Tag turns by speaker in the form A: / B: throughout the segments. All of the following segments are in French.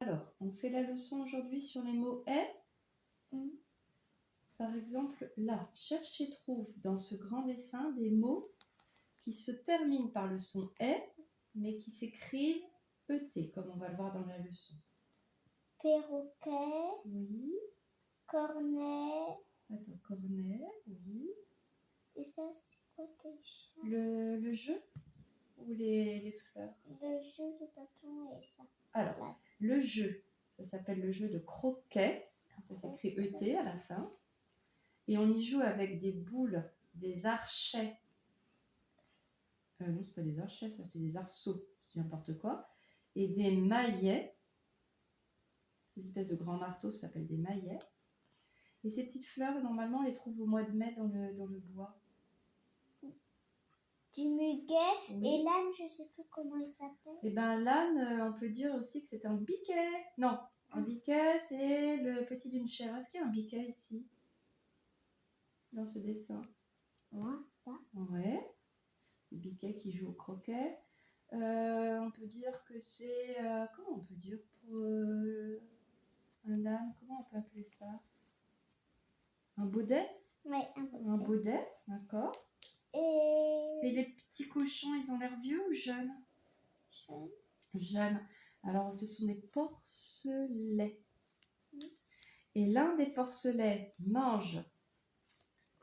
A: Alors, on fait la leçon aujourd'hui sur les mots « est ». Par exemple, là, cherche et trouve dans ce grand dessin des mots qui se terminent par le son « est », mais qui s'écrivent « et », comme on va le voir dans la leçon.
B: Perroquet.
A: Oui.
B: Cornet.
A: Attends, cornet, oui.
B: Et ça, c'est quoi tes chiens?
A: Le jeu ou les fleurs?
B: Le jeu de bâton et ça.
A: Alors,
B: Là.
A: le jeu, ça s'appelle le jeu de croquet. Ça s'écrit ET à la fin. Et on y joue avec des boules, des archets. Non, c'est pas des archets, ça, c'est des arceaux, c'est n'importe quoi. Et des maillets. Ces espèces de grands marteaux s'appellent des maillets. Et ces petites fleurs, normalement, on les trouve au mois de mai dans le bois.
B: Du muguet. Oui. Et l'âne, je sais plus comment il s'appelle.
A: Eh bien, l'âne, on peut dire aussi que c'est un biquet. Non, un biquet, c'est le petit d'une chèvre. Est-ce qu'il y a un biquet ici, dans ce dessin? Ouais. Le biquet qui joue au croquet. On peut dire que c'est... comment on peut dire pour un âne? Comment on peut appeler ça? Un baudet?
B: Oui, un baudet.
A: Un baudet, d'accord. Et les petits cochons, ils ont l'air vieux ou jeunes? Jeunes. Alors, ce sont des porcelets. Et l'un des porcelets mange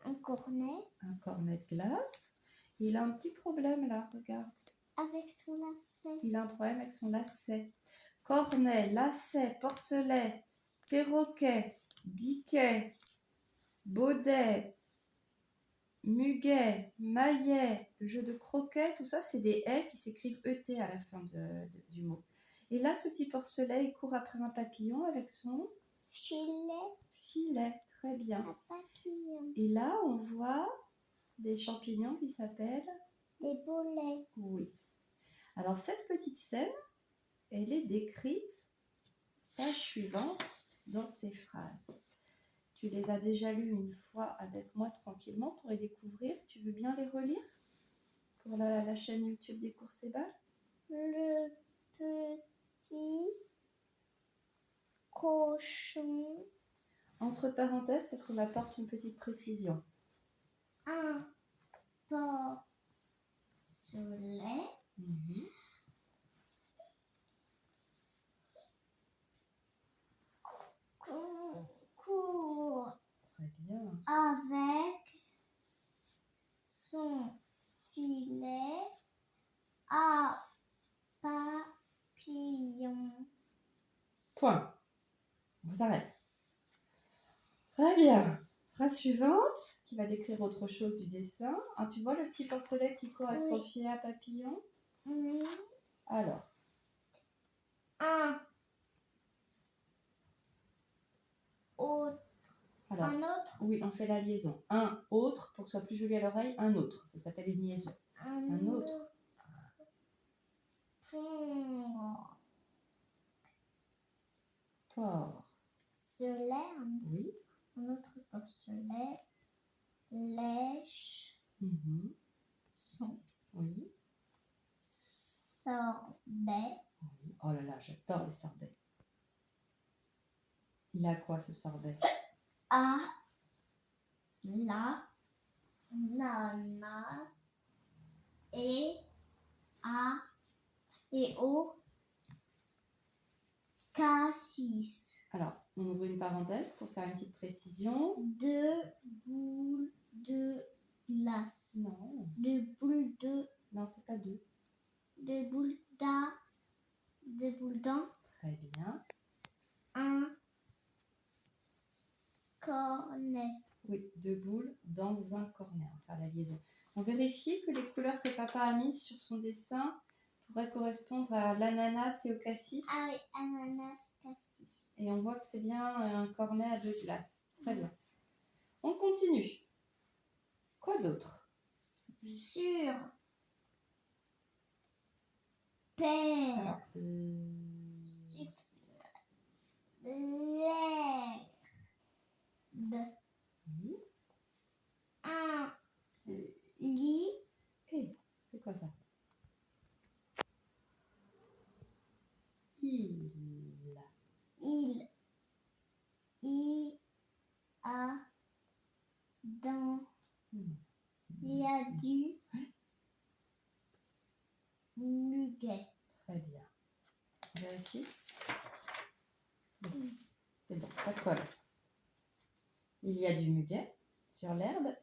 B: un cornet
A: de glace. Et il a un petit problème là, regarde.
B: Avec son lacet.
A: Il a un problème avec son lacet. Cornet, lacet, porcelet, perroquet, biquet, baudet, muguet, maillet, le jeu de croquet, tout ça, c'est des haies qui s'écrivent ET à la fin du mot. Et là, ce petit porcelet, il court après un papillon avec son filet, très bien.
B: Un papillon.
A: Et là, on voit des champignons qui s'appellent
B: des bolets.
A: Oui. Alors, cette petite scène, elle est décrite, page suivante, dans ces phrases. Tu les as déjà lues une fois avec moi tranquillement pour les découvrir. Tu veux bien les relire pour la chaîne YouTube des cours Cébal?
B: Le petit cochon.
A: Entre parenthèses, parce qu'on apporte une petite précision.
B: Un porcelet. Court.
A: Très bien.
B: Avec son filet à papillon.
A: Point. On s'arrête. Très bien. Phrase suivante, qui va décrire autre chose du dessin. Ah, tu vois le petit porcelet qui court avec son filet à papillon?
B: Oui.
A: Alors.
B: Un autre.
A: Alors,
B: un autre.
A: Oui, on fait la liaison. Un autre, pour que ce soit plus joli à l'oreille, un autre. Ça s'appelle une liaison. Un autre.
B: Porcelet.
A: Oui.
B: Un autre porcelet. Lèche. Son.
A: Oui.
B: Sorbet.
A: Oui. Oh là là, j'adore les sorbets. Il a quoi ce sorbet?
B: À l'ananas et au cassis.
A: Alors, on ouvre une parenthèse pour faire une petite précision.
B: 2 boules de glace.
A: Non.
B: 2 boules de...
A: Non, c'est pas 2.
B: 2 boules d'un.
A: Très bien.
B: Un cornet.
A: Oui, 2 boules dans un cornet. On va faire la liaison. On vérifie que les couleurs que papa a mises sur son dessin pourraient correspondre à l'ananas et au cassis.
B: Ah oui, ananas, cassis.
A: Et on voit que c'est bien un cornet à 2 glaces. Très bien. On continue. Quoi d'autre?
B: Sur paire.
A: Alors,
B: l'herbe.
A: Oui.
B: Un lit.
A: C'est quoi ça? Il
B: du muguet.
A: Très bien. Vérifie. Oui. C'est bon, ça colle. Il y a du muguet sur l'herbe.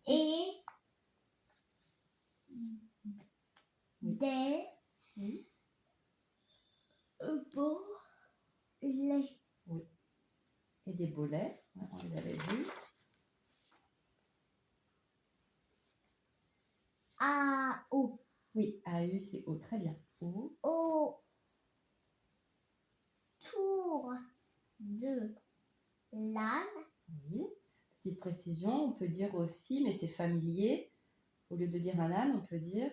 B: Et
A: Oui.
B: des
A: Oui.
B: bolets.
A: Oui. Et des bolets. On les avait vus.
B: A-O.
A: Oui, A-U, c'est O. Très bien. O.
B: Autour de l'âne.
A: Oui. Petite précision, on peut dire aussi, mais c'est familier. Au lieu de dire un âne, on peut dire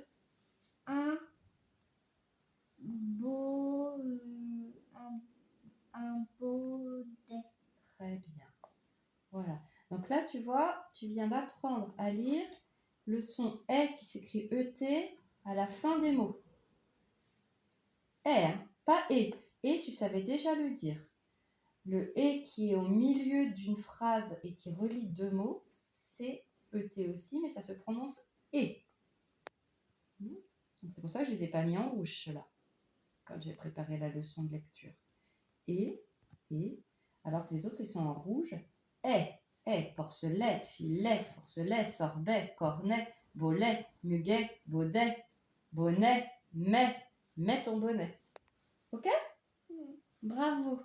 B: Un baudet.
A: très bien. Voilà. Donc là, tu vois, tu viens d'apprendre à lire le son E qui s'écrit E-T à la fin des mots. E, hein, pas E. Et tu savais déjà le dire. Le E qui est au milieu d'une phrase et qui relie deux mots, c'est E-T aussi, mais ça se prononce E. Donc c'est pour ça que je ne les ai pas mis en rouge, ceux-là, quand j'ai préparé la leçon de lecture. Et, alors que les autres, ils sont en rouge. Porcelet, filet, porcelet, sorbet, cornet, bolet, muguet, baudet, bonnet, mets ton bonnet. Ok? Bravo!